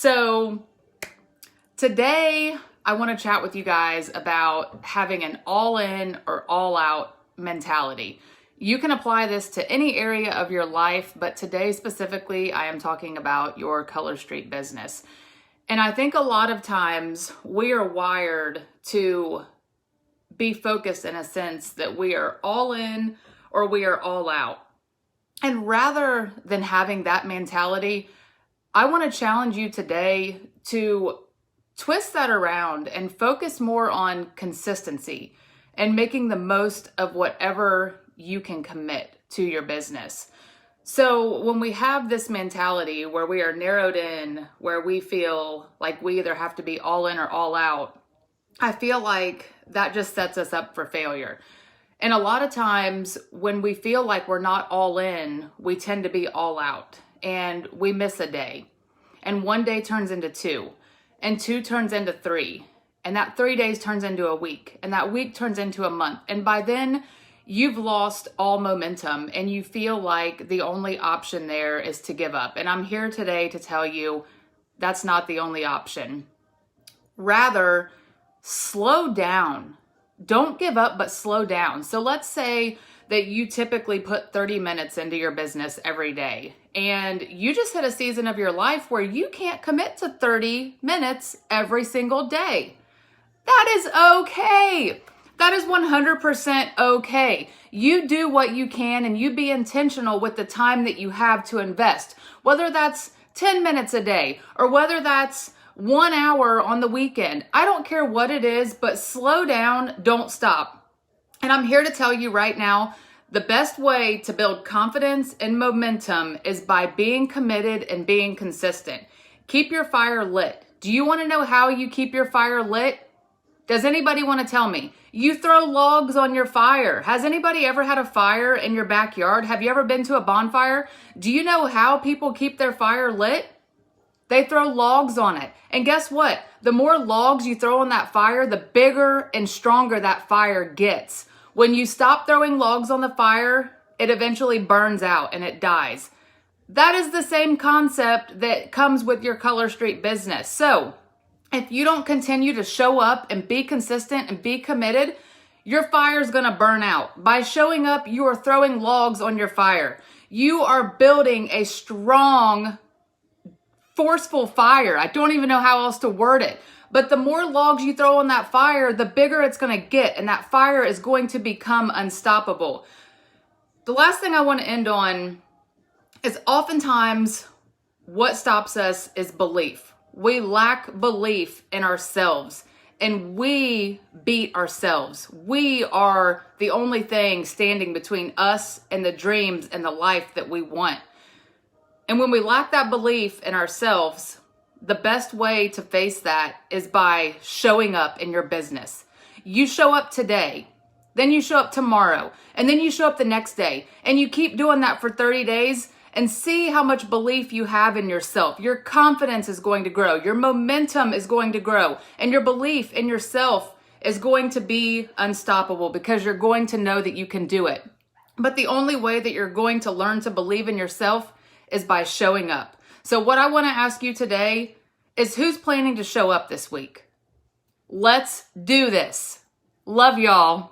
So today I want to chat with you guys about having an all-in or all-out mentality. You can apply this to any area of your life, but today specifically I am talking about your Color Street business. And I think a lot of times we are wired to be focused in a sense that we are all in or we are all out. And rather than having that mentality, I want to challenge you today to twist that around and focus more on consistency and making the most of whatever you can commit to your business. So when we have this mentality where we are narrowed in, where we feel like we either have to be all in or all out, I feel like that just sets us up for failure. And a lot of times when we feel like we're not all in, we tend to be all out and we miss a day. And one day turns into two, and two turns into three, and that 3 days turns into a week, and that week turns into a month. And by then you've lost all momentum and you feel like the only option there is to give up. And I'm here today to tell you that's not the only option. Rather, slow down. Don't give up, but slow down. So let's say that you typically put 30 minutes into your business every day, and you just hit a season of your life where you can't commit to 30 minutes every single day. That is okay. That is 100% okay. You do what you can and you be intentional with the time that you have to invest, whether that's 10 minutes a day or whether that's 1 hour on the weekend. I don't care what it is, but slow down, don't stop. And I'm here to tell you right now, the best way to build confidence and momentum is by being committed and being consistent. Keep your fire lit. Do you want to know how you keep your fire lit? Does anybody want to tell me? You throw logs on your fire. Has anybody ever had a fire in your backyard? Have you ever been to a bonfire? Do you know how people keep their fire lit? They throw logs on it. And guess what? The more logs you throw on that fire, the bigger and stronger that fire gets. When you stop throwing logs on the fire, it eventually burns out and it dies. That is the same concept that comes with your Color Street business. So if you don't continue to show up and be consistent and be committed, your fire is going to burn out. By showing up, you are throwing logs on your fire. You are building a strong, forceful fire. I don't even know how else to word it. But the more logs you throw on that fire, the bigger it's going to get, and that fire is going to become unstoppable. The last thing I want to end on is oftentimes what stops us is belief. We lack belief in ourselves, and we beat ourselves. We are the only thing standing between us and the dreams and the life that we want. And when we lack that belief in ourselves, the best way to face that is by showing up in your business. You show up today, then you show up tomorrow, and then you show up the next day, and you keep doing that for 30 days and see how much belief you have in yourself. Your confidence is going to grow, your momentum is going to grow, and your belief in yourself is going to be unstoppable because you're going to know that you can do it. But the only way that you're going to learn to believe in yourself is by showing up. So what I want to ask you today is, who's planning to show up this week? Let's do this. Love y'all.